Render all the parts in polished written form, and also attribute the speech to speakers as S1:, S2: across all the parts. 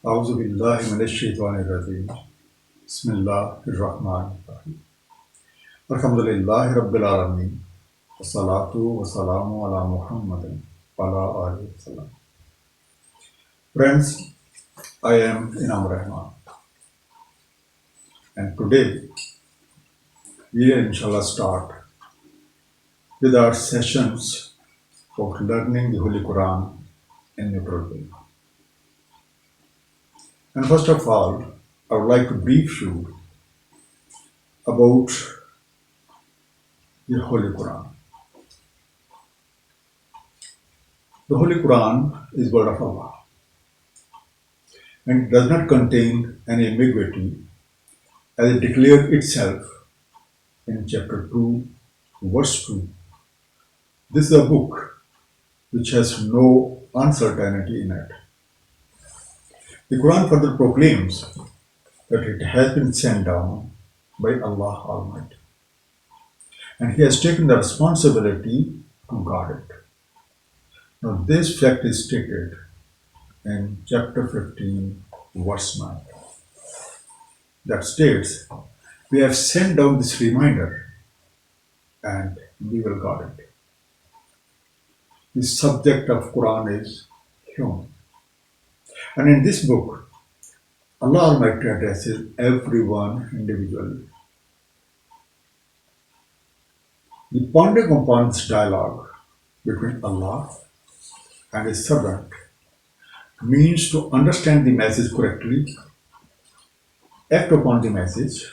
S1: أعوذ بالله من الشيطان الرجيم بسم الله الرحمن الرحيم الحمد لله رب العالمين والصلاة والسلام على محمد وعلى آله وسلم. Friends, I am Inam Rahman, and today we will inshallah start with our sessions for learning the Holy Quran in neutral way. And first of all, I would like to brief you about the Holy Quran. The Holy Quran is word of Allah and does not contain any ambiguity as it declared itself in chapter 2, verse 2. This is a book which has no uncertainty in it. The Quran further proclaims that it has been sent down by Allah Almighty, and He has taken the responsibility to guard it. Now, this fact is stated in chapter 15, verse 9, that states, "We have sent down this reminder and we will guard it." The subject of Quran is human. And in this book, Allah Almighty addresses everyone individually. The pondering upon this dialogue between Allah and His servant means to understand the message correctly, act upon the message,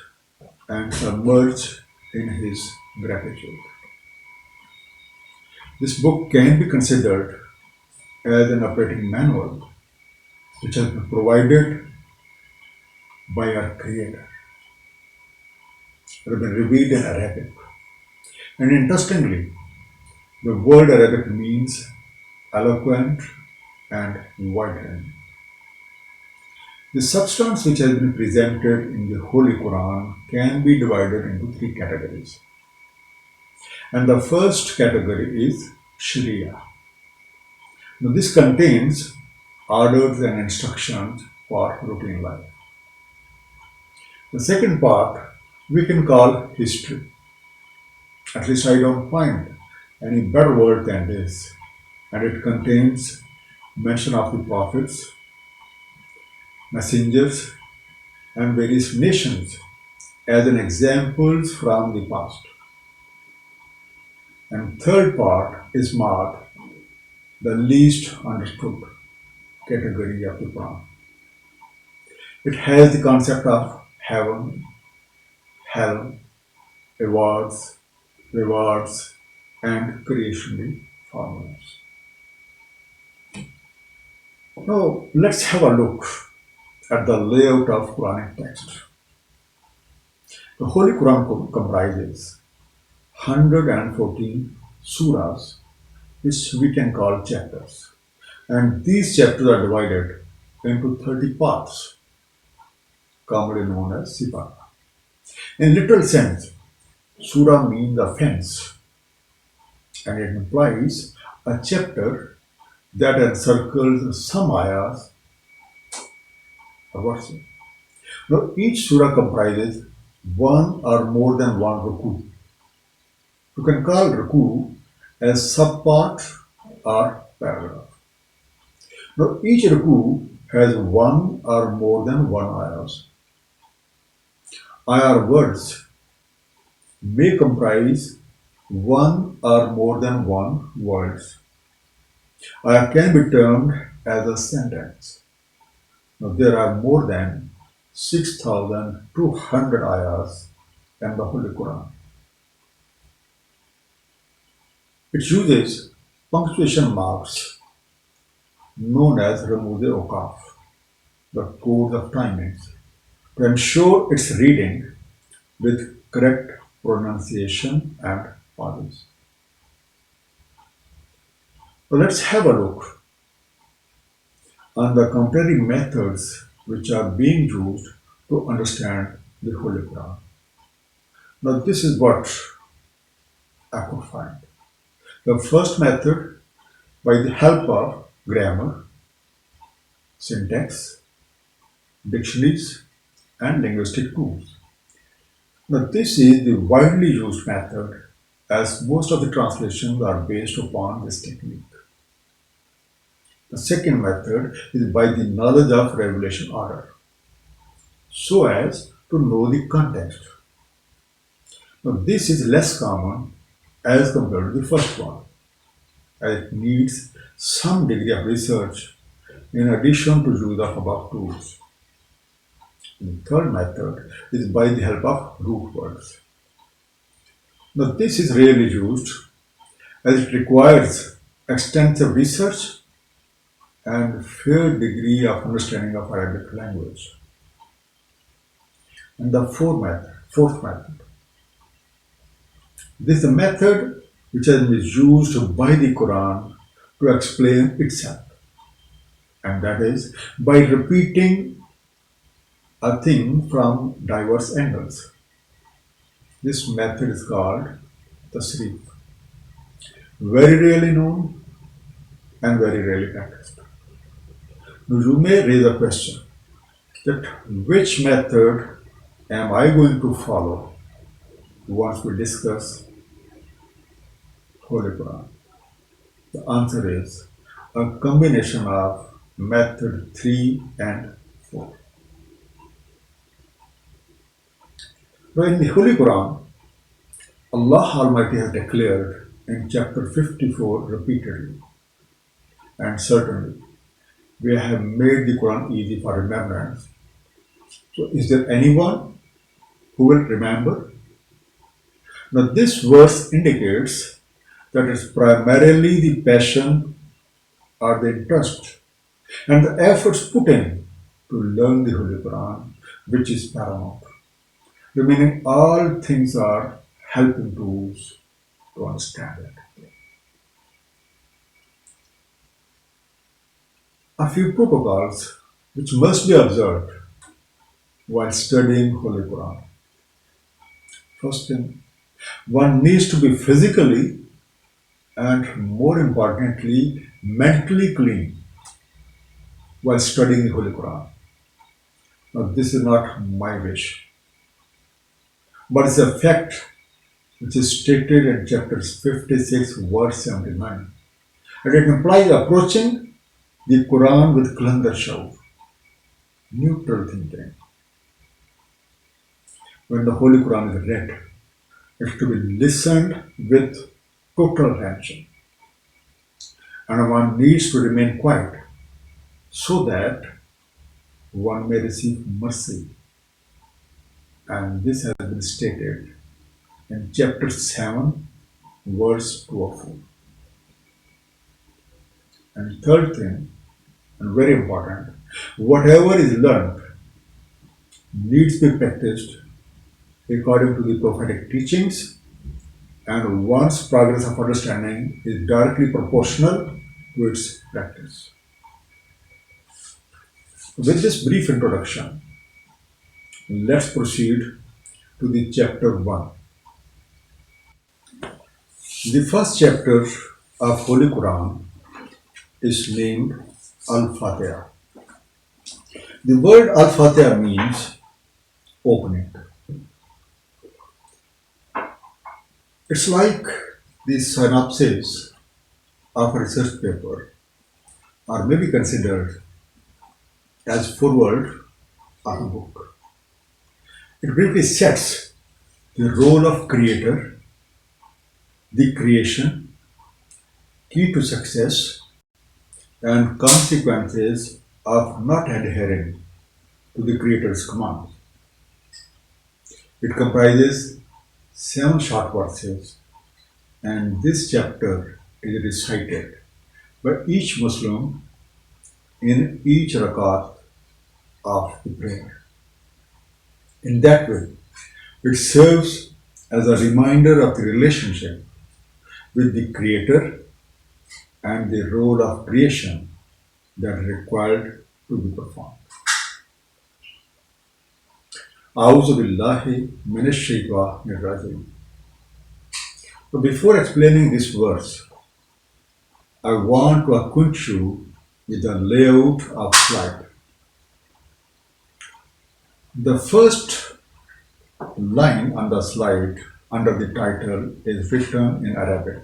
S1: and submerge in His gratitude. This book can be considered as an operating manual which has been provided by our Creator. It has been revealed in Arabic. And interestingly, the word Arabic means eloquent and wide-ranging. The substance which has been presented in the Holy Quran can be divided into three categories. And the first category is Sharia. Now, this contains orders and instructions for routine life. The second part we can call history. At least I don't find any better word than this. And it contains mention of the prophets, messengers, and various nations as an examples from the past. And third part is marked the least understood category of the Quran. It has the concept of heaven, hell, awards, rewards, and creationary formulas. Now let's have a look at the layout of Quranic text. The Holy Quran comprises 114 surahs, which we can call chapters. And these chapters are divided into 30 parts, commonly known as sipara. In literal sense, surah means a fence, and it implies a chapter that encircles some ayahs or verses. Now, each surah comprises one or more than one ruku. You can call ruku as subpart or paragraph. Now, each ruku has one or more than one ayahs. Ayah words may comprise one or more than one words. Ayah can be termed as a sentence. Now, there are more than 6,200 ayahs in the Holy Quran. It uses punctuation marks known as Ramuz Okaf, the codes of timings, to ensure its reading with correct pronunciation and pauses. So let's have a look on the commentary methods which are being used to understand the Holy Quran. Now, this is what I could find. The first method, by the help of grammar, syntax, dictionaries, and linguistic tools. Now, this is the widely used method as most of the translations are based upon this technique. The second method is by the knowledge of revelation order, so as to know the context. Now, this is less common as compared to the first one, as it needs some degree of research in addition to use of above tools. The third method is by the help of root words. Now, this is rarely used as it requires extensive research and fair degree of understanding of Arabic language. And the fourth method, this is a method which has been used by the Quran to explain itself, and that is by repeating a thing from diverse angles. This method is called tasrif, very rarely known and very rarely practiced. Now you may raise a question that which method am I going to follow once we discuss Holy Quran? The answer is a combination of method 3 and 4. Now in the Holy Quran, Allah Almighty has declared in chapter 54 repeatedly, and certainly we have made the Quran easy for remembrance. So is there anyone who will remember? Now this verse indicates that it's primarily the passion or the interest and the efforts put in to learn the Holy Quran which is paramount. The meaning all things are helping tools to understand it. A few protocols which must be observed while studying Holy Quran. First thing, one needs to be physically and more importantly mentally clean while studying the Holy Quran. Now this is not my wish, but it's a fact which is stated in chapter 56 verse 79. And it implies approaching the Quran with Kalandar Shaw, neutral thinking. When the Holy Quran is read, it is to be listened with total attention. And one needs to remain quiet so that one may receive mercy. And this has been stated in chapter 7, verse 204. And third thing, and very important, whatever is learned needs to be practiced according to the prophetic teachings, and one's progress of understanding is directly proportional to its practice. With this brief introduction, let's proceed to the chapter 1. The first chapter of Holy Quran is named Al-Fatiha. The word Al-Fatiha means opening. It's like the synopsis of a research paper, or may be considered as foreword of a book. It briefly sets the role of creator, the creation, key to success, and consequences of not adhering to the creator's commands. It comprises 7 short verses, and this chapter is recited by each Muslim in each rakat of the prayer. In that way, it serves as a reminder of the relationship with the Creator and the role of creation that is required to be performed. A'udhu billahi minash shaitanir rajim. So before explaining this verse, I want to acquaint you with the layout of slide. The first line on the slide under the title is written in Arabic.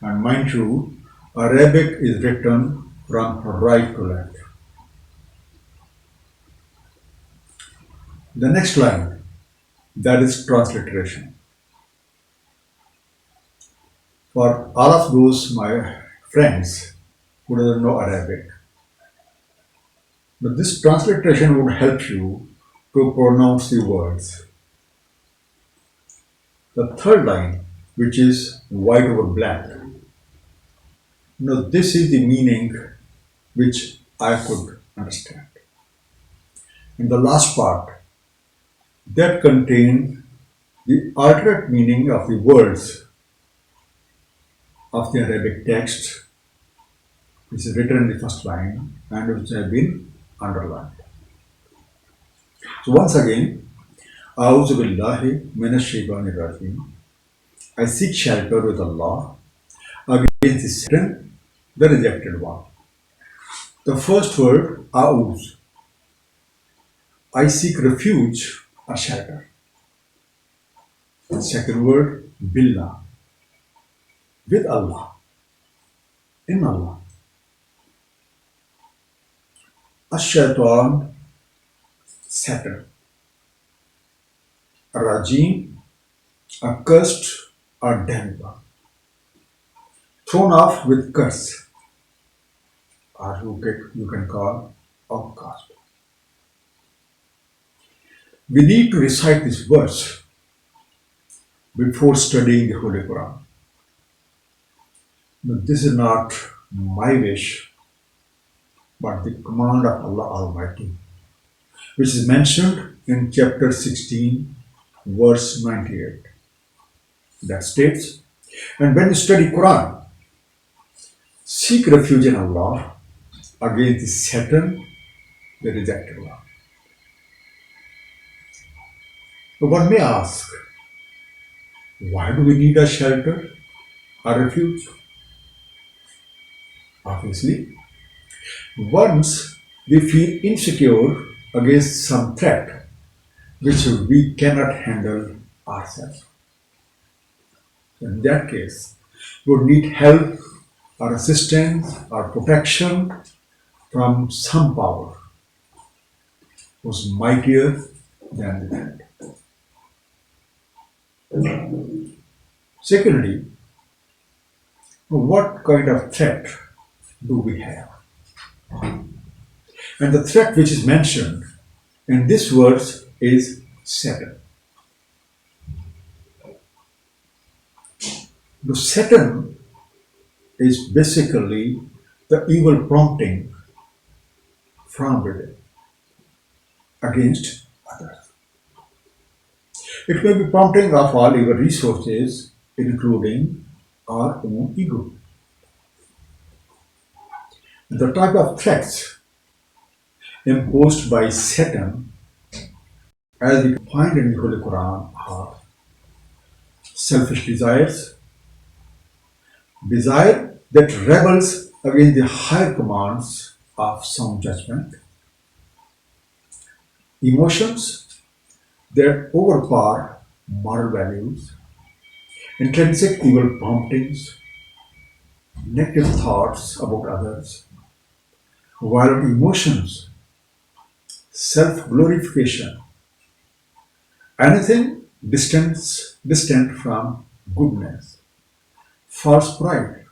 S1: And mind you, Arabic is written from right to left. The next line, that is transliteration. For all of those my friends who doesn't know Arabic, but this transliteration would help you to pronounce the words. The third line, which is white over black. Now this is the meaning which I could understand. And the last part, that contains the alternate meaning of the words of the Arabic text, which is written in the first line and which have been underlined. So once again, A'udhu billahi minash shaitanir rajim. I seek shelter with Allah against the Satan, the rejected one. The first word, A'uz. I seek refuge or shelter. The second word, Billah. With Allah. In Allah. Ash-shaitan, Satan. Rajim, accursed or damned one. Thrown off with curse. Or you can call outcast. We need to recite this verse before studying the Holy Quran. But this is not my wish, but the command of Allah Almighty, which is mentioned in chapter 16, verse 98. That states, and when you study Quran, seek refuge in Allah against the Satan, the rejected one. So one may ask, why do we need a shelter, a refuge? Obviously, once we feel insecure against some threat which we cannot handle ourselves. In that case, we would need help or assistance or protection from some power who's mightier than the threat. Secondly, what kind of threat do we have? And the threat which is mentioned in this verse is Satan. The Satan is basically the evil prompting from within against others. It may be prompting of all evil resources, including our own ego. The type of threats imposed by Satan, as we find in the Holy Quran, are selfish desires, desire that rebels against the higher commands of sound judgment, emotions that overpower moral values, intrinsic evil promptings, negative thoughts about others, violent emotions, self-glorification, anything distant from goodness, false pride,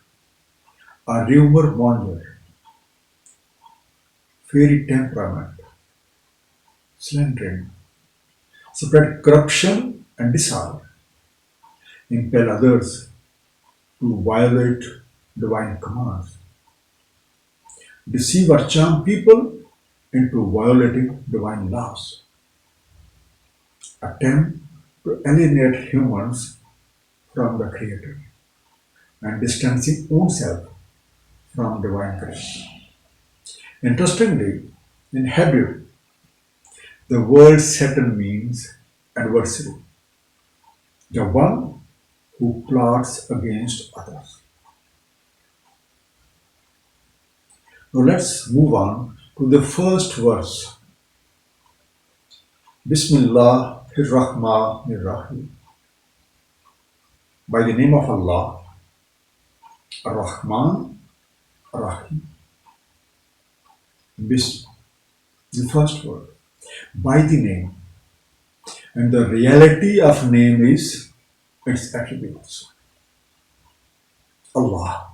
S1: a rumor monger, fairy temperament, slandering, spread corruption and dishonor, impel others to violate divine commands, deceive or charm people into violating divine laws, attempt to alienate humans from the Creator, and distancing oneself from divine grace. Interestingly, in Hebrew, the word Satan means adversary, the one who plots against others. Now let's move on to the first verse Bismillahirrahmanirrahim. By the name of Allah, Ar-Rahman, Ar-Rahim. Bis, the first word. By the name. And the reality of name is its attributes. Allah,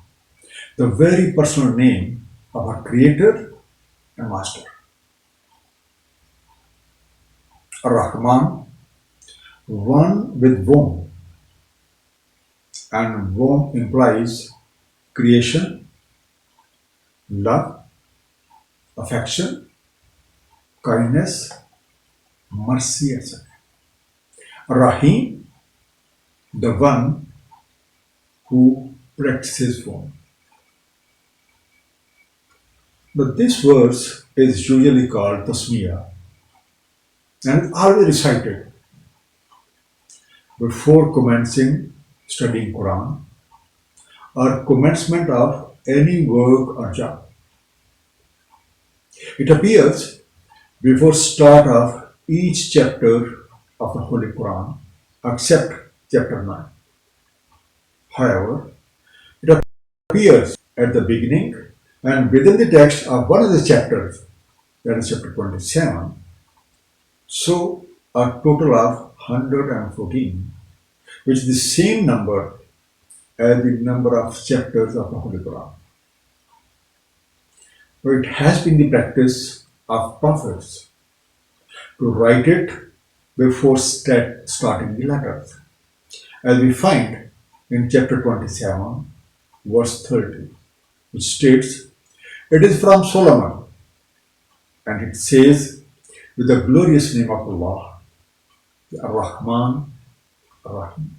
S1: the very personal name of our Creator and Master. Ar-Rahman, one with womb, and womb implies creation, love, affection, kindness, mercy, etc. Rahim, the one who practices womb. But this verse is usually called Tasmiyah and is always recited before commencing studying Quran or commencement of any work or job. It appears before start of each chapter of the Holy Quran except chapter 9. However, it appears at the beginning and within the text of one of the chapters, that is chapter 27, so a total of 114, which is the same number as the number of chapters of the Holy Quran. So it has been the practice of prophets to write it before starting the letters, as we find in chapter 27, verse 30, which states, "It is from Solomon, and it says, with the glorious name of Allah, the Ar-Rahman, Ar-Rahim."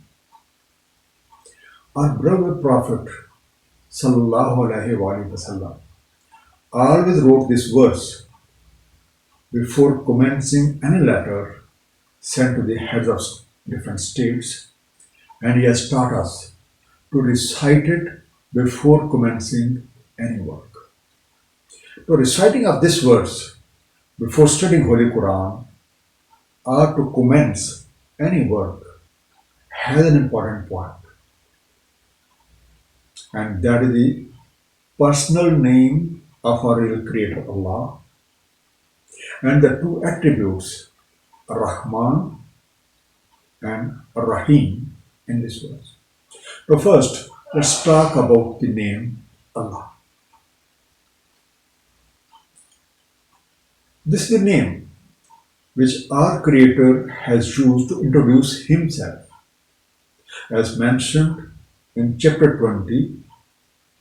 S1: Our beloved Prophet Sallallahu Alaihi Wasallam always wrote this verse before commencing any letter sent to the heads of different states, and he has taught us to recite it before commencing any work. The reciting of this verse before studying Holy Quran or to commence any work has an important point, and that is the personal name of our real Creator Allah and the two attributes Rahman and Rahim in this verse. So first, let's talk about the name Allah. This is the name which our Creator has used to introduce Himself, as mentioned in chapter 20,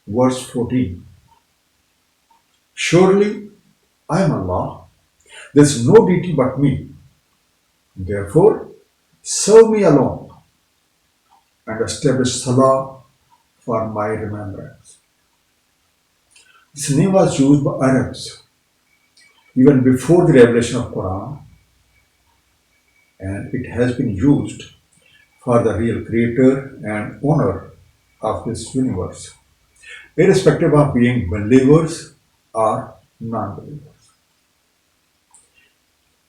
S1: verse 14. "Surely I am Allah, there is no deity but me. Therefore, serve me alone and establish Salah for my remembrance." This name was used by Arabs even before the revelation of Quran, and it has been used for the real creator and owner of this universe, irrespective of being believers or non-believers.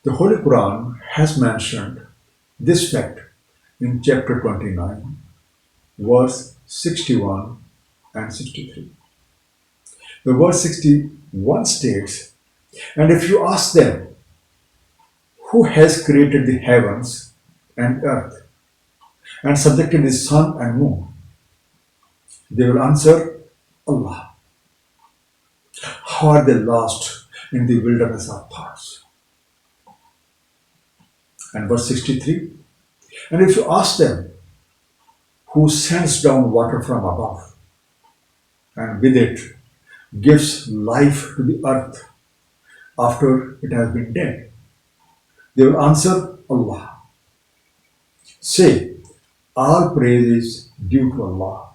S1: The Holy Quran has mentioned this fact in chapter 29, verse 61 and 63. The verse 61 states, "And if you ask them, who has created the heavens and earth and subjected the sun and moon, they will answer, Allah. How are they lost in the wilderness of thoughts?" And verse 63, "And if you ask them, who sends down water from above and with it gives life to the earth after it has been dead, they will answer, Allah. Say, all praise is due to Allah,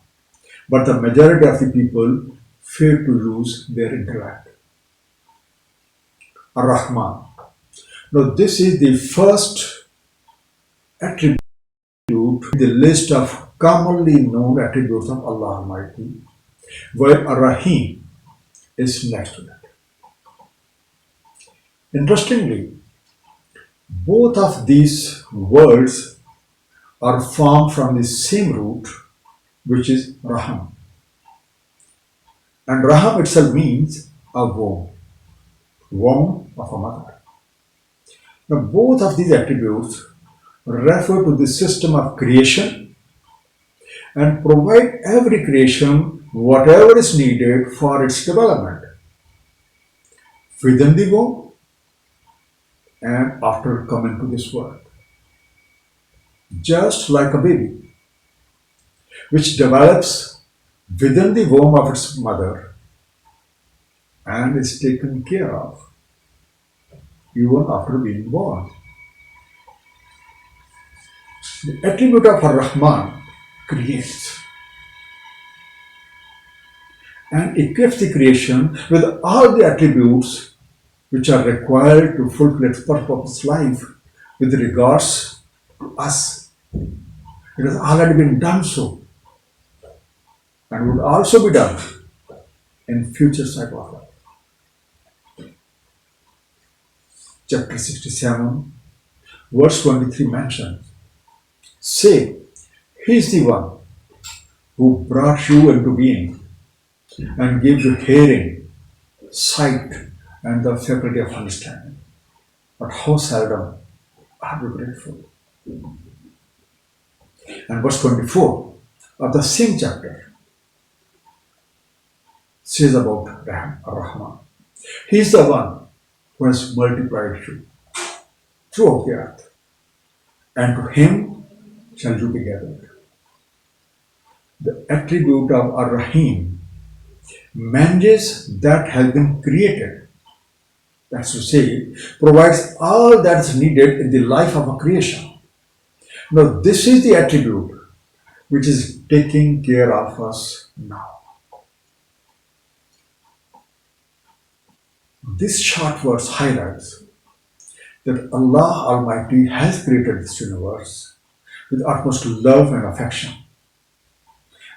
S1: but the majority of the people fail to use their intellect." Ar-Rahman. Now this is the first attribute in the list of commonly known attributes of Allah Almighty, while Ar-Rahim is next to that. Interestingly, Both of these words are formed from the same root, which is Raham. And Raham itself means a womb of a mother. Now, both of these attributes refer to the system of creation and provide every creation whatever is needed for its development within the womb and after coming to this world. Just like a baby, which develops within the womb of its mother and is taken care of even after being born. The attribute of Ar-Rahman creates and equips the creation with all the attributes which are required to fulfill its purpose of its life with regards to us. It has already been done so and would also be done in future cycle of life. Chapter 67, verse 23 mentions, say, He is the one who brought you into being and gave you hearing, sight, and the faculty of understanding. But how seldom are we grateful? And verse 24 of the same chapter says about Rahman. He is the one who has multiplied you throughout the earth, and to him shall you be gathered. The attribute of Ar-Rahim manages that has been created. That's to say, provides all that is needed in the life of a creation. Now, this is the attribute which is taking care of us now. This short verse highlights that Allah Almighty has created this universe with utmost love and affection.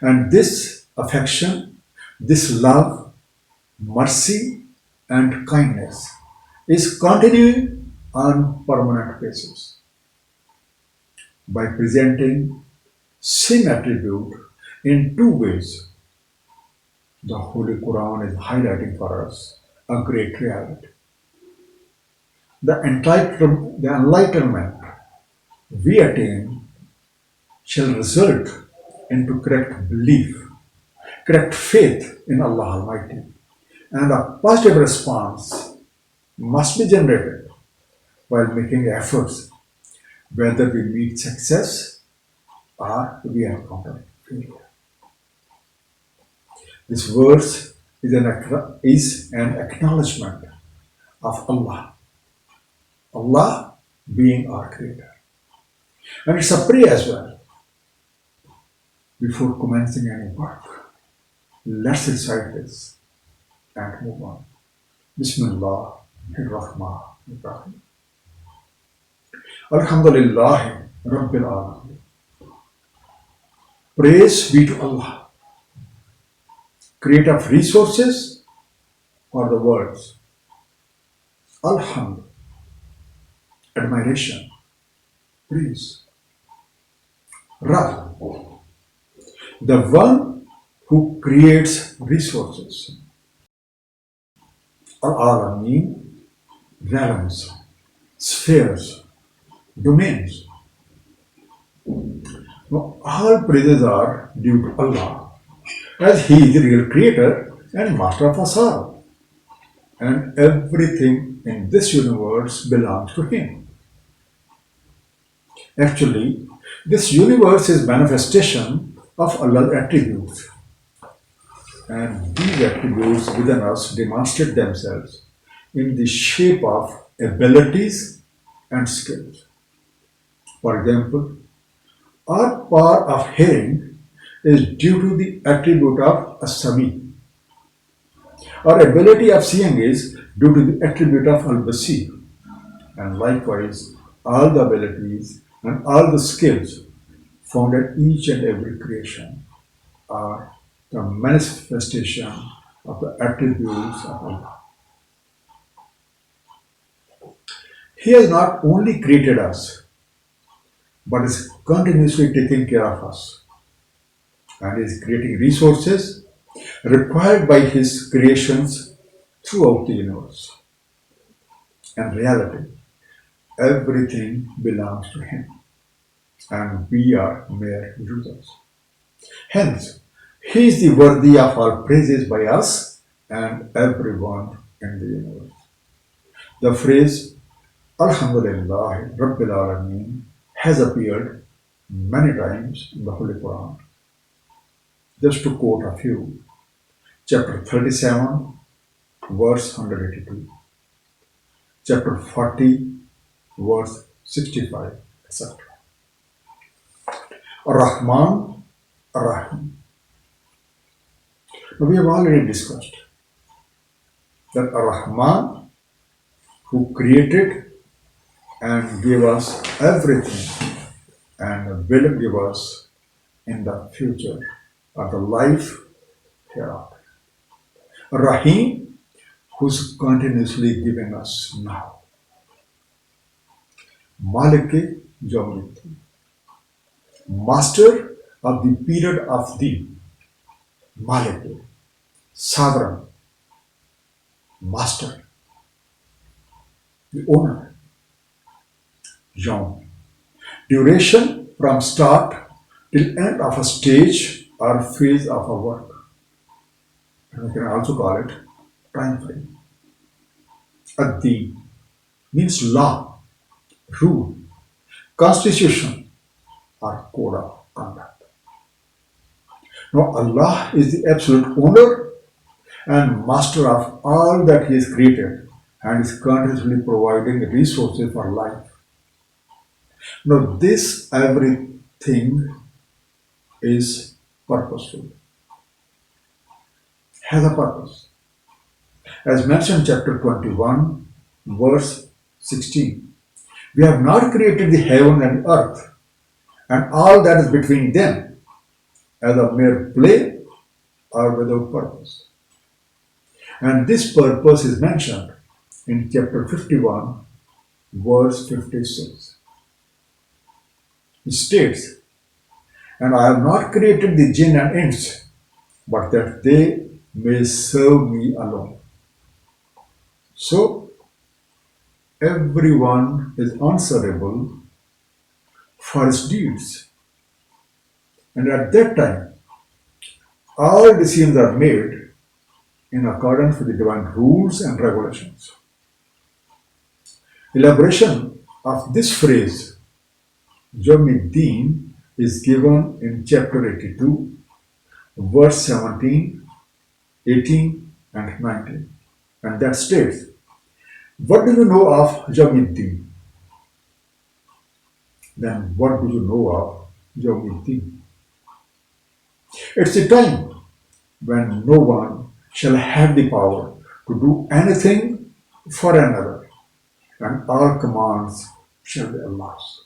S1: And this affection, this love, mercy, and kindness is continuing on permanent basis. By presenting same attribute in two ways, the Holy Quran is highlighting for us a great reality. The enlightenment we attain shall result into correct belief, correct faith in Allah Almighty, and a positive response must be generated while making efforts, whether we meet success or we encounter failure. This verse is an acknowledgement of Allah being our creator. And it's a prayer as well. Before commencing any work, let's recite this and move on. Bismillah ar-Rahman ar-Rahim. Alhamdulillah Rabbil Alameen. Praise be to Allah, creator of resources for the worlds. Alhamd, admiration, praise. Rab, the one who creates resources. Al-Alameen, realms, spheres, domains. Now, all praises are due to Allah, as He is the real creator and master of us all. And everything in this universe belongs to Him. Actually, this universe is manifestation of Allah's attributes. And these attributes within us demonstrate themselves in the shape of abilities and skills. For example, our power of hearing is due to the attribute of As-Sami. Our ability of seeing is due to the attribute of Al-Basir. And likewise, all the abilities and all the skills found in each and every creation are the manifestation of the attributes of Allah. He has not only created us, but is continuously taking care of us and is creating resources required by His creations throughout the universe. In reality, everything belongs to Him, and we are mere users. Hence, He is the worthy of all praises by us and everyone in the universe. The phrase Alhamdulillah Rabbil Alameen has appeared many times in the Holy Quran. Just to quote a few, chapter 37, verse 182, chapter 40, verse 65, etc. Ar-Rahman, Ar-Rahim. Now we have already discussed that Ar-Rahman, who created and gave us everything and will give us in the future or the life hereafter. Rahim, who's continuously giving us now. Maliki Yawmiddin, master of the period of the Maliki, sovereign, master, the owner. Yawm, duration from start till end of a stage or phase of a work. And we can also call it time frame. Ad-Din means law, rule, constitution, or code of conduct. Now Allah is the absolute owner and master of all that He has created and is continuously providing resources for life. Now this everything is purposeful, has a purpose. As mentioned chapter 21, verse 16, we have not created the heaven and earth and all that is between them as a mere play or without purpose. And this purpose is mentioned in chapter 51, verse 56. It states, and I have not created the jinn and ants, but that they may serve me alone. So, everyone is answerable for his deeds. And at that time, all decisions are made in accordance with the divine rules and regulations. Elaboration of this phrase, Yawmiddin, is given in chapter 82, verse 17, 18, and 19. And that states, what do you know of Yawmiddin? Then what do you know of Yawmiddin? It's a time when no one shall have the power to do anything for another, and all commands shall be Allah's.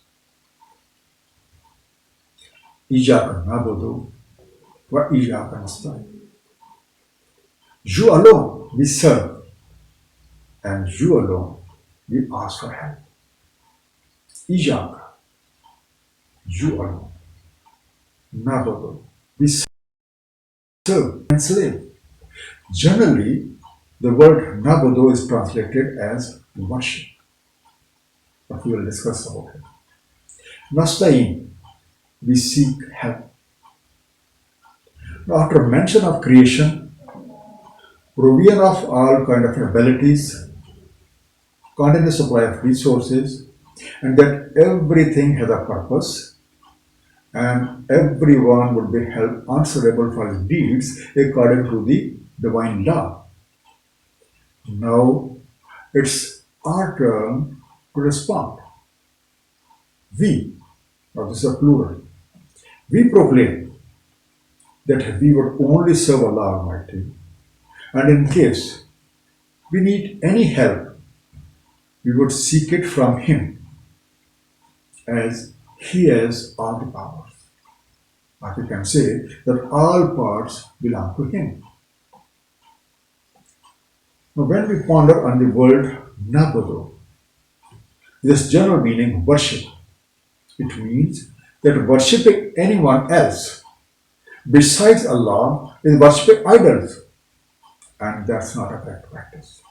S1: Iyaka nabudu wa iyaka nasta'in. You alone we serve, and you alone we ask for help. Iyaka, you alone. Nabudu, we serve and slave. Generally, the word nabudu is translated as worship, but we will discuss about it. Nasta'in, we seek help. Now, after mention of creation, provision of all kind of abilities, continuous supply of resources, and that everything has a purpose, and everyone would be held answerable for his deeds according to the divine law. Now, it's our turn to respond. We, now this is a plural, we proclaim that we would only serve Allah Almighty, and in case we need any help, we would seek it from Him, as He has all the powers. But we can say that all parts belong to Him. Now, when we ponder on the word nabudu, This general meaning worship. It means that worshipping anyone else besides Allah is worshipping idols, and that's not a correct practice.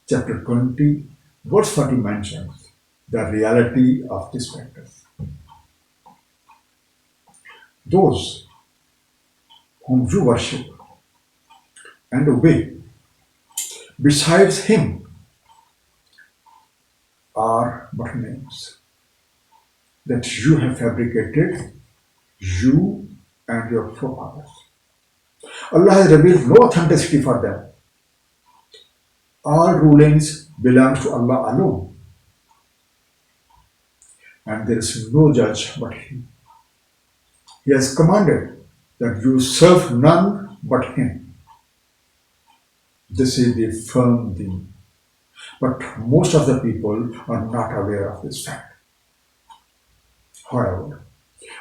S1: Chapter 20, verse 40 mentions the reality of this practice. Those whom you worship and obey besides Him are but names that you have fabricated, you and your forefathers. Allah has revealed no authenticity for them. All rulings belong to Allah alone, and there is no judge but He. He has commanded that you serve none but Him. This is the firm deen. But most of the people are not aware of this fact. However,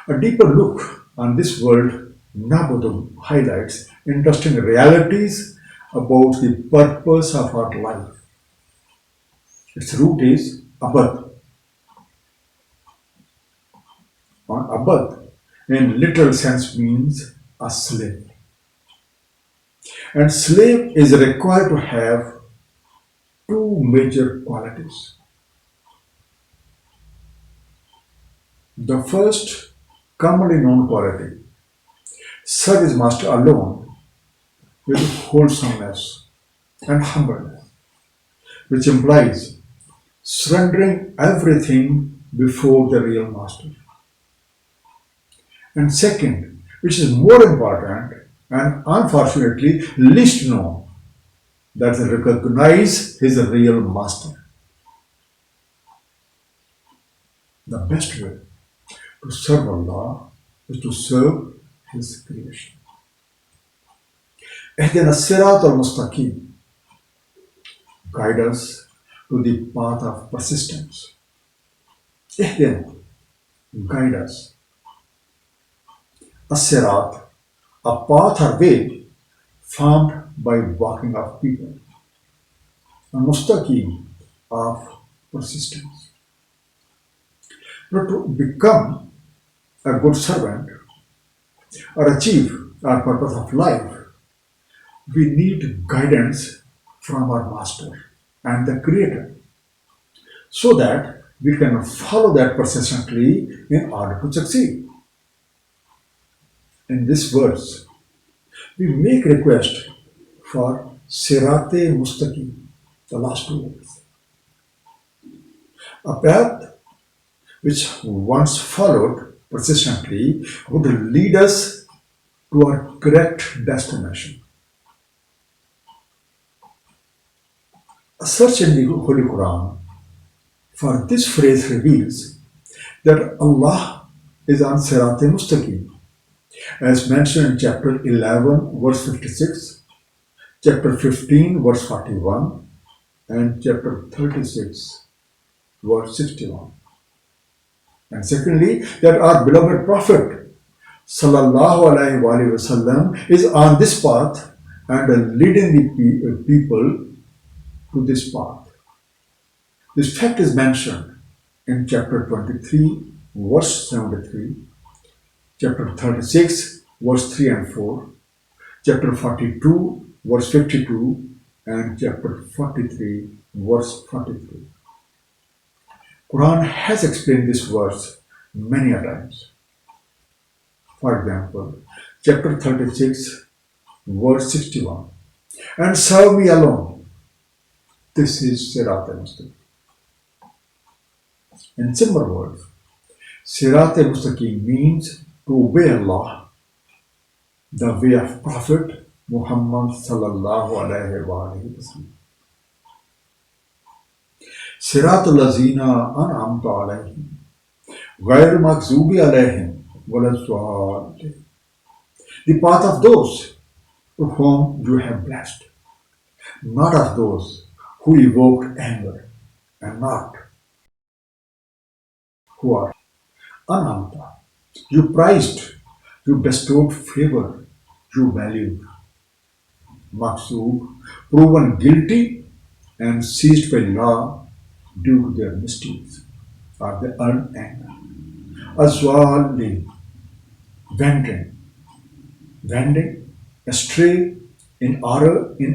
S1: a deeper look on this world Nabudu highlights interesting realities about the purpose of our life. Its root is abad. Abad in literal sense means a slave. And slave is required to have two major qualities. The first, commonly known quality, serve his master alone with wholesomeness and humbleness, which implies surrendering everything before the real master. And second, which is more important and unfortunately least known, that is recognize his real master. The best way to serve Allah is to serve His creation. Ihdina Sirat al-Mustaqim, guide us to the path of persistence. Ihdina, guide us. As-Sirat, a path or way formed by walking of people. Al-Mustaqim, of persistence. Now, to become a good servant or achieve our purpose of life, we need guidance from our Master and the Creator so that we can follow that persistently in order to succeed. In this verse, we make request for Sirate Mustaqim, the last two words. A path which once followed persistently would lead us to our correct destination. A search in the Holy Quran for this phrase reveals that Allah is on Sirat Mustaqim, as mentioned in chapter 11, verse 56, chapter 15, verse 41, and chapter 36, verse 61. And secondly, that our beloved Prophet Sallallahu Alaihi Wasallam is on this path and leading the people to this path. This fact is mentioned in chapter 23, verse 73, chapter 36, verse 3 and 4, chapter 42, verse 52, and chapter 43, verse 43. Quran has explained this verse many a times. For example, chapter 36, verse 61. And serve me alone. This is Sirat al-Mustaqim. In simple words, Sirat al-Mustaqim means to obey Allah, the way of Prophet Muhammad sallallahu alaihi wasallam. Sirat al-Lazina an'amta alayhim, ghayr maghzubi alayhim, waladdallin. The path of those to whom you have blessed, not of those who evoked anger, and not who are an'amta. You prized, you bestowed favor, you valued. Maghzub, proven guilty and seized by law due to their misdeeds, or they earn anger. Azwali, wandering astray in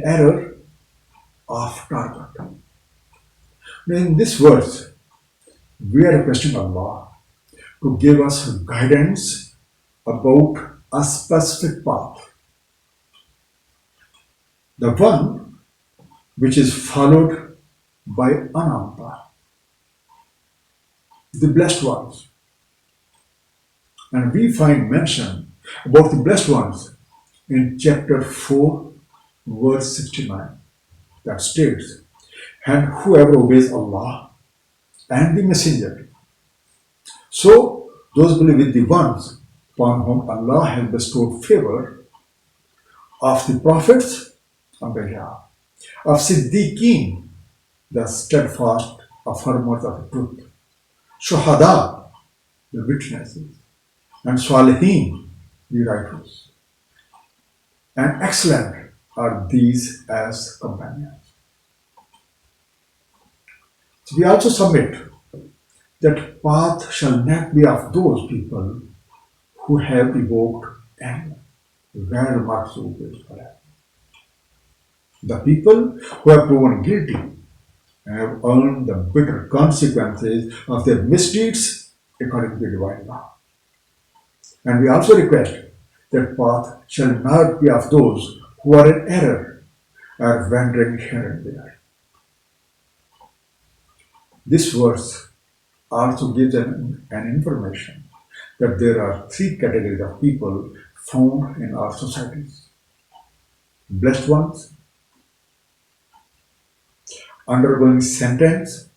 S1: error of target. Now in this verse, we are requesting Allah to give us guidance about a specific path, the one which is followed by Ananta, the blessed ones. And we find mention about the blessed ones in chapter 4, verse 69, that states, and whoever obeys Allah and the Messenger. So, those believe with the ones upon whom Allah has bestowed favor of the prophets, Anbiya, of Siddiqeen, the steadfast affirmers of the truth, Shuhada, the witnesses, and Salihin, the righteous. And excellent are these as companions. So we also submit that path shall not be of those people who have evoked anger, where Maksud is correct. The people who have proven guilty and have earned the bitter consequences of their misdeeds according to the divine law. And we also request that path shall not be of those who are in error or wandering here and there. This verse also gives an information that there are three categories of people found in our societies: blessed ones, undergoing sentence,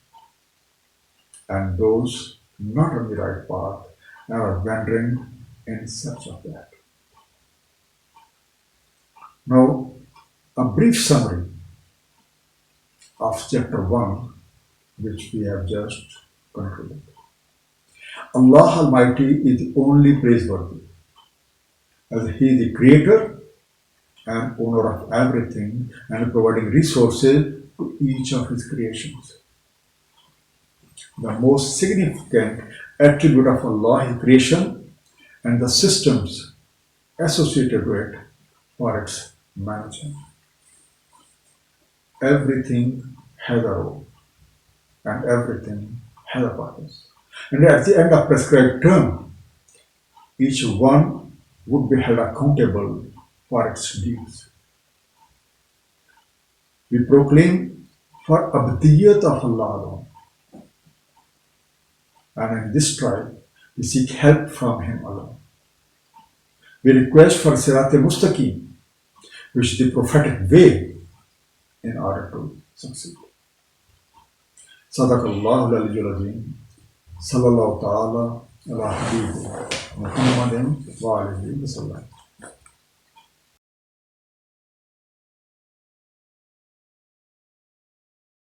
S1: and those not on the right path and are wandering in search of that. Now, a brief summary of chapter 1, which we have just concluded. Allah Almighty is the only praiseworthy, as He is the creator and owner of everything and providing resources to each of His creations. The most significant attribute of Allah is creation and the systems associated with it for its management. Everything has a role and everything has a purpose. And at the end of prescribed term, each one would be held accountable for its deeds. We proclaim for abdiyat of Allah alone. And in this trial, we seek help from Him alone. We request for Sirat Mustaqim, which is the prophetic way, in order to succeed. Sadaqallahu al-Aliyyul Azim. Sallallahu ta'ala ala habibi Muhammadin wa alihi wa sallam.